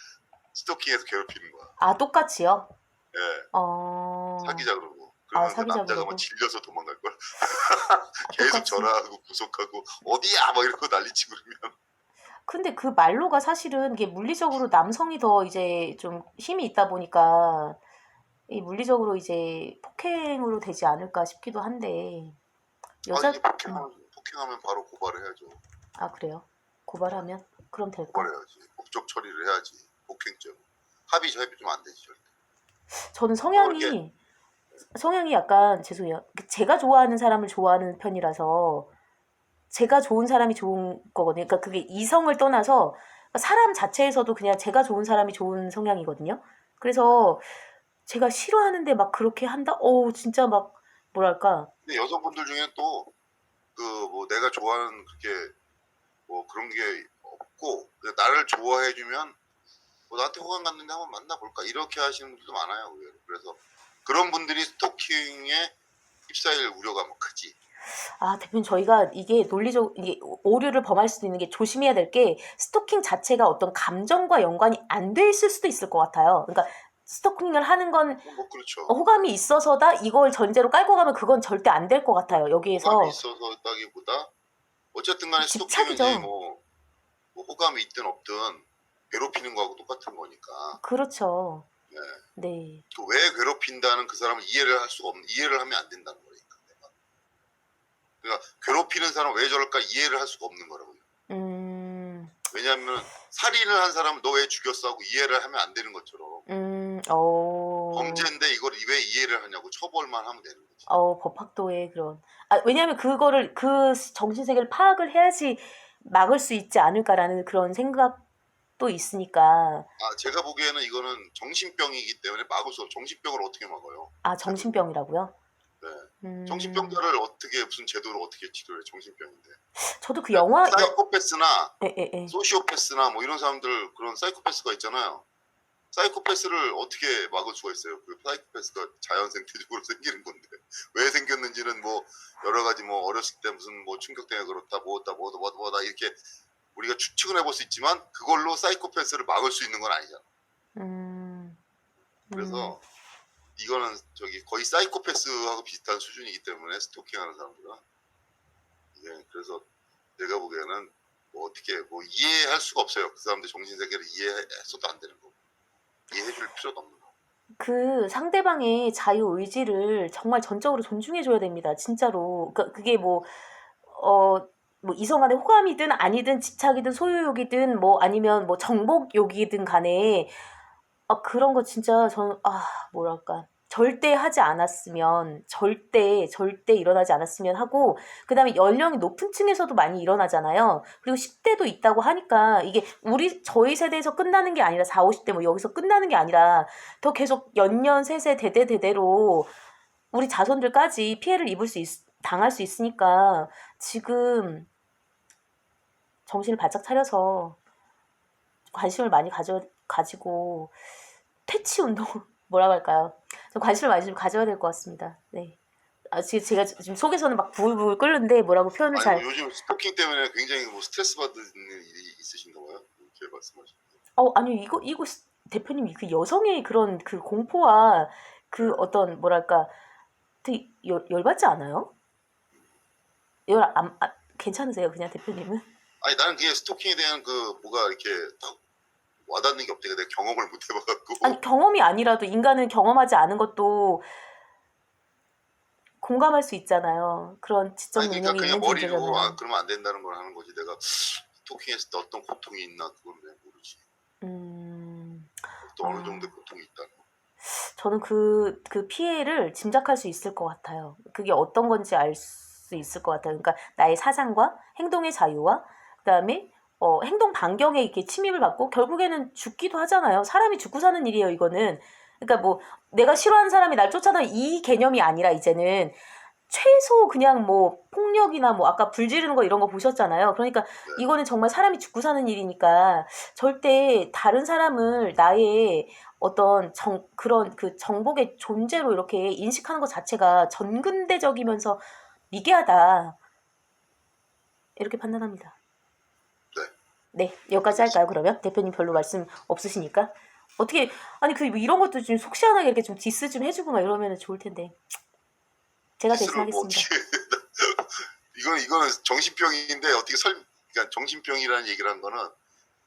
스토킹해서 괴롭히는 거야. 똑같이요? 예. 사귀자 그러고. 그러면 그 남자가 막 질려서 도망갈걸. 계속 전화하고 구속하고 어디야 막 이러고 난리치고 그러면. 근데 그 말로가 사실은 이게 물리적으로 남성이 더 이제 좀 힘이 있다 보니까 이 물리적으로 이제 폭행으로 되지 않을까 싶기도 한데 폭행하면 바로 고발을 해야죠. 그래요? 고발하면? 그럼 될까? 고발해야지. 법적 처리를 해야지. 폭행죄. 합의 좀 안 되지 절대. 저는 성향이 약간 죄송해요. 제가 좋아하는 사람을 좋아하는 편이라서 제가 좋은 사람이 좋은 거거든요. 그러니까 그게 이성을 떠나서 사람 자체에서도 그냥 제가 좋은 사람이 좋은 성향이거든요. 그래서 제가 싫어하는데 막 그렇게 한다? 진짜 막 뭐랄까. 근데 여성분들 중에 또 내가 좋아하는 그런 게 없고 나를 좋아해주면 나한테 호감 갖는데 한번 만나볼까 이렇게 하시는 분들도 많아요. 그래서 그런 분들이 스토킹에 휩싸일 우려가 크지. 대표님 저희가 이게 오류를 범할 수도 있는 게 조심해야 될 게 스토킹 자체가 어떤 감정과 연관이 안 돼 있을 수도 있을 것 같아요. 그러니까 스토킹을 하는 건 뭐 그렇죠. 호감이 있어서다 이걸 전제로 깔고 가면 그건 절대 안 될 것 같아요. 여기에서 호감이 있어서다기보다 어쨌든 간에 스토킹은 이제 집착이죠. 뭐 호감이 있든 없든 괴롭히는 거하고 똑같은 거니까. 그렇죠. 네. 네. 왜 괴롭힌다는 그 사람을 이해를 하면 안 된다는 거니까. 그러니까 괴롭히는 사람 왜 저럴까 이해를 할 수가 없는 거라고요. 왜냐하면 살인을 한 사람은 너 왜 죽였어 하고 이해를 하면 안 되는 것처럼 범죄인데 이걸 왜 이해를 하냐고 처벌만 하면 되는 거지. 법학도의 그런 왜냐하면 그거를 그 정신세계를 파악을 해야지 막을 수 있지 않을까라는 그런 생각도 있으니까. 제가 보기에는 이거는 정신병이기 때문에 정신병을 어떻게 막아요? 정신병이라고요? 네. 정신병자를 어떻게 무슨 제도로 어떻게 치료해? 정신병인데. 저도 그 영화 사이코패스나 예. 소시오패스나 뭐 이런 사람들 그런 사이코패스가 있잖아요. 사이코패스를 어떻게 막을 수가 있어요? 그 사이코패스가 자연생태적으로 생기는 건데 왜 생겼는지는 뭐 여러 가지 뭐 어렸을 때 무슨 뭐 충격 때문에 그렇다 뭐다 이렇게 우리가 추측을 해볼 수 있지만 그걸로 사이코패스를 막을 수 있는 건 아니잖아. 그래서 이거는 거의 사이코패스하고 비슷한 수준이기 때문에 스토킹하는 사람들은 그래서 내가 보기에는 뭐 어떻게 뭐 이해할 수가 없어요. 그 사람들 정신세계를 이해해서도 안 되는 거고 이해해줄 필요도 없는 거고. 그 상대방의 자유의지를 정말 전적으로 존중해줘야 됩니다. 진짜로. 그게 뭐 이성 간의 호감이든 아니든 집착이든 소유욕이든 뭐 아니면 뭐 정복욕이든 간에 그런 거 진짜 저는 뭐랄까 절대 하지 않았으면 절대 일어나지 않았으면 하고, 그다음에 연령이 높은 층에서도 많이 일어나잖아요. 그리고 10대도 있다고 하니까 이게 저희 세대에서 끝나는 게 아니라 4, 50대 뭐 여기서 끝나는 게 아니라 더 계속 연년 세세 대대로 우리 자손들까지 피해를 당할 수 있으니까 지금 정신을 바짝 차려서 관심을 많이 가지고 퇴치 운동 뭐라고 할까요? 좀 관심을 많이 좀 가져야 될 것 같습니다. 네. 제가 지금 속에서는 막 부글부글 끓는데 뭐라고 표현을 잘. 요즘 스토킹 때문에 굉장히 뭐 스트레스 받는 일이 있으신가 봐요. 이렇게 말씀하시는. 아니 이거 대표님이 그 여성의 그런 그 공포와 그 어떤 뭐랄까 되게 열받지 않아요? 괜찮으세요, 그냥 대표님은? 아니 나는 그게 스토킹에 대한 뭐가 이렇게 딱 와닿는 게 없대요. 내가 경험을 못 해봐갖고. 아니 경험이 아니라도 인간은 경험하지 않은 것도 공감할 수 있잖아요. 그런 지적 능력이 그러니까 있는 그냥 머리로 존재잖아요. 그러면 안 된다는 걸 하는 거지. 내가 스토킹했을 때 어떤 고통이 있나 그건 내가 모르지. 또 어느 정도 고통이 있다는 거. 저는 그 피해를 짐작할 수 있을 것 같아요. 그게 어떤 건지 알 수 있을 것 같아요. 그러니까 나의 사상과 행동의 자유와 그다음에 행동 반경에 이렇게 침입을 받고 결국에는 죽기도 하잖아요. 사람이 죽고 사는 일이에요, 이거는. 그러니까 뭐 내가 싫어하는 사람이 날 쫓아다니는 이 개념이 아니라 이제는 최소 그냥 뭐 폭력이나 뭐 아까 불 지르는 거 이런 거 보셨잖아요. 그러니까 이거는 정말 사람이 죽고 사는 일이니까 절대 다른 사람을 나의 어떤 그런 그 정복의 존재로 이렇게 인식하는 것 자체가 전근대적이면서 미개하다, 이렇게 판단합니다. 네, 여기까지 할까요? 그러면 대표님 별로 말씀 없으시니까 어떻게 이런 것도 좀 속 시원하게 이렇게 좀 디스 좀 해주고 막 이러면 좋을 텐데 제가 대신하겠습니다. 이거는 정신병인데 어떻게 그러니까 정신병이라는 얘기를 한 거는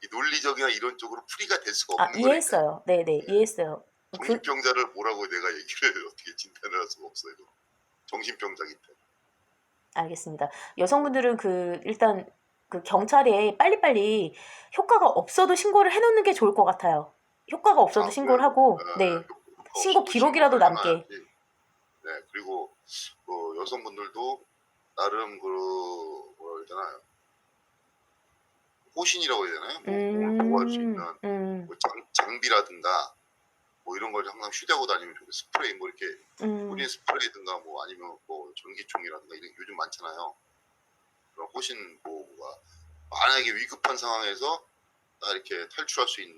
이 논리적이나 이런 쪽으로 풀이가 될 수가 없는 거예요. 이해했어요. 네네, 이해했어요. 정신병자를 뭐라고 내가 얘기를 어떻게 진단을 할 수가 없어요. 정신병자기 때문에. 알겠습니다. 여성분들은 일단 경찰에 빨리빨리 효과가 없어도 신고를 해놓는 게 좋을 것 같아요. 효과가 없어도 신고를 하고, 네. 신고 기록이라도 남게. 네, 그리고 여성분들도 나름 뭐라 해야 되나요? 호신이라고 해야 되나요? 몸을 보호할 수 있는 뭐 장비라든가 뭐 이런 걸 항상 휴대하고 다니면 좋겠어요. 스프레이 뭐 이렇게 뿌린 스프레이든가 뭐 아니면 뭐 전기총이라든가 이런 요즘 많잖아요. 그런 호신 보호가 만약에 위급한 상황에서 딱 이렇게 탈출할 수 있는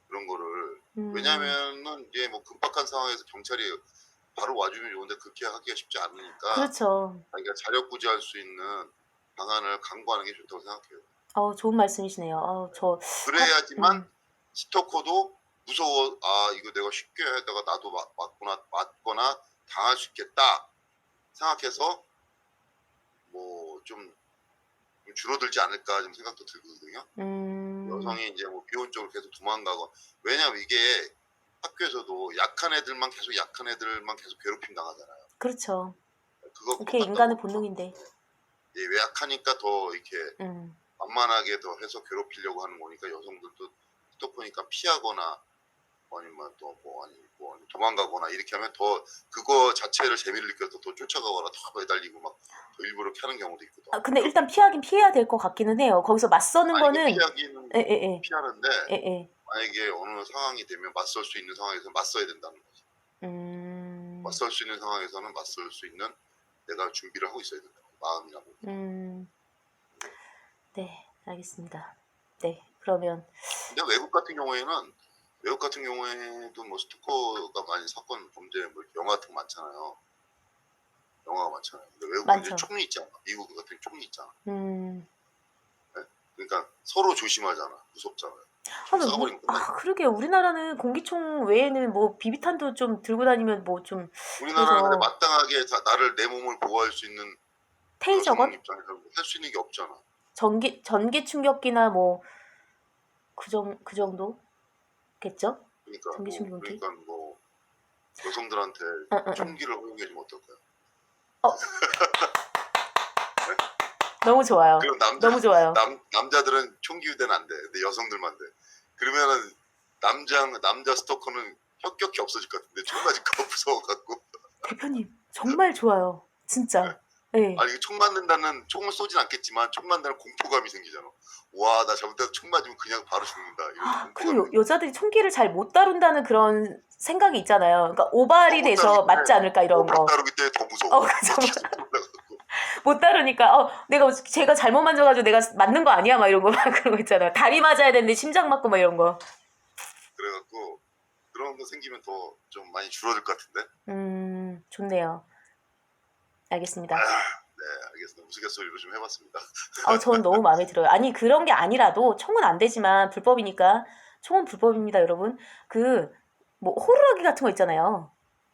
그런 거를 왜냐면은 이제 뭐 급박한 상황에서 경찰이 바로 와주면 좋은데 그렇게 하기가 쉽지 않으니까. 그렇죠. 자기가 자력 구제할 수 있는 방안을 강구하는 게 좋다고 생각해요. 좋은 말씀이시네요. 그래야지만 스토커도 무서워. 아, 이거 내가 쉽게 내가 나도 맞거나 당할 수 있겠다 생각해서 뭐 좀 줄어들지 않을까 좀 생각도 들거든요. 여성이 이제 뭐 비혼적으로 계속 도망가고, 왜냐면 이게 학교에서도 약한 애들만 계속 괴롭힘 당하잖아요. 그렇죠. 그거 그게 인간의 똑같다고. 본능인데. 예, 왜 약하니까 더 이렇게 만만하게 더 해서 괴롭히려고 하는 거니까 여성들도 스토커니까 피하거나 아니면 또 뭐 도망가거나 이렇게 하면 더 그거 자체를 재미를 느껴서 더 쫓아가거나 더 매달리고 막 더 일부러 피하는 경우도 있거든. 아, 근데 일단 피하긴 피해야 될 것 같기는 해요. 거기서 맞서는 거는 피하기는 예, 예, 예. 피하는데 예, 예. 만약에 어느 상황이 되면 맞설 수 있는 상황에서 맞서야 된다는 거지. 맞설 수 있는 상황에서는 맞설 수 있는 내가 준비를 하고 있어야 된다. 마음이나 뭐. 네, 알겠습니다. 네, 그러면 근데 외국 같은 경우에도 뭐 스토커가 많이 사건 범죄 뭐 영화 같은 거 많잖아요. 영화가 많잖아요. 근데 외국은 많죠. 이제 총리 있잖아. 미국 같은 경우 총리 있잖아. 네? 그러니까 서로 조심하잖아. 무섭잖아요. 쏴버리면 끝나니까. 그러게 우리나라는 공기총 외에는 뭐 비비탄도 좀 들고 다니면 뭐 좀 우리나라는 근데 그래서 마땅하게 내 몸을 보호할 수 있는 테이저건? 여성 입장에서 할 수 있는 게 없잖아. 전기 충격기나 뭐 그 정도겠죠? 전기 충격기. 그러니까 뭐 여성들한테 총기를 허용해주면 어떨까요? 너무 좋아요. 그럼 너무 좋아요. 남자들은 총기 유대는 안 돼. 근데 여성들만 돼. 그러면은 남자 스토커는 혁격히 없어질 것 같은데 총 맞을까 무서워갖고. 대표님 정말 좋아요. 진짜. 네. 아니 총 맞는다는 총을 쏘진 않겠지만 총 맞는다는 공포감이 생기잖아. 와, 나 잘못해서 총 맞으면 그냥 바로 죽는다. 이런 그리고 여자들이 총기를 잘 못 다룬다는 그런 생각이 있잖아요. 그러니까 오발이 돼서 맞지 않을까 이런 거. 못 다루기 때문에 더 무서워. 못 다루니까 제가 잘못 만져가지고 내가 맞는 거 아니야 막 이런 거 막 그런 거 있잖아요. 다리 맞아야 되는데 심장 맞고 막 이런 거. 그래갖고 그런 거 생기면 더 좀 많이 줄어들 것 같은데. 좋네요. 알겠습니다. 네, 알겠습니다. 우스갯소리로 좀 해봤습니다. 전 너무 마음에 들어요. 아니 그런 게 아니라도 총은 안 되지만 불법이니까 총은 불법입니다, 여러분. 뭐 호루라기 같은 거 있잖아요.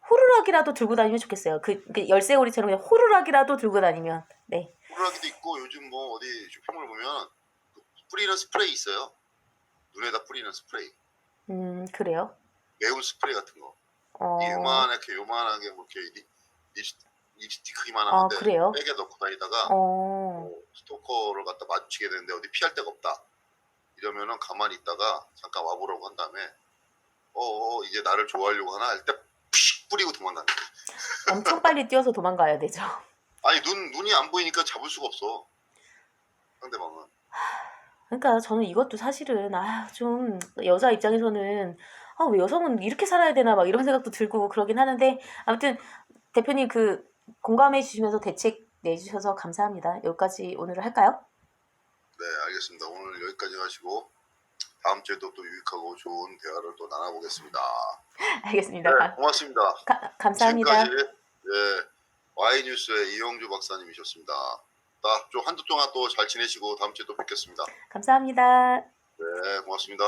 호루라기라도 들고 다니면 좋겠어요. 그 열쇠고리처럼 그냥 호루라기라도 들고 다니면. 네. 호루라기도 있고 요즘 뭐 어디 쇼핑몰 보면 뿌리는 스프레이 있어요. 눈에다 뿌리는 스프레이. 그래요? 매운 스프레이 같은 거. 이게 요만하게 뭐 이렇게 립스틱 크기만 하는데 그래요? 백에 넣고 다니다가 스토커를 갖다 마주치게 되는데 어디 피할 데가 없다. 이러면은 가만히 있다가 잠깐 와보라고 한 다음에 이제 나를 좋아하려고 하나 할 때 푸식 뿌리고 도망가는 거야. 엄청 빨리 뛰어서 도망가야 되죠. 아니 눈이 안 보이니까 잡을 수가 없어. 상대방은. 그러니까 저는 이것도 사실은 좀 여자 입장에서는 왜 여성은 이렇게 살아야 되나 막 이런 생각도 들고 그러긴 하는데 아무튼 대표님 공감해 주시면서 대책 내주셔서 감사합니다. 여기까지 오늘 할까요? 네, 알겠습니다. 오늘 여기까지 하시고 다음 주에도 또 유익하고 좋은 대화를 또 나눠보겠습니다. 알겠습니다. 네, 고맙습니다. 감사합니다. 지금까지 Y뉴스의 이영주 박사님이셨습니다. 좀 한주 동안 또 잘 지내시고 다음 주에 또 뵙겠습니다. 감사합니다. 네, 고맙습니다.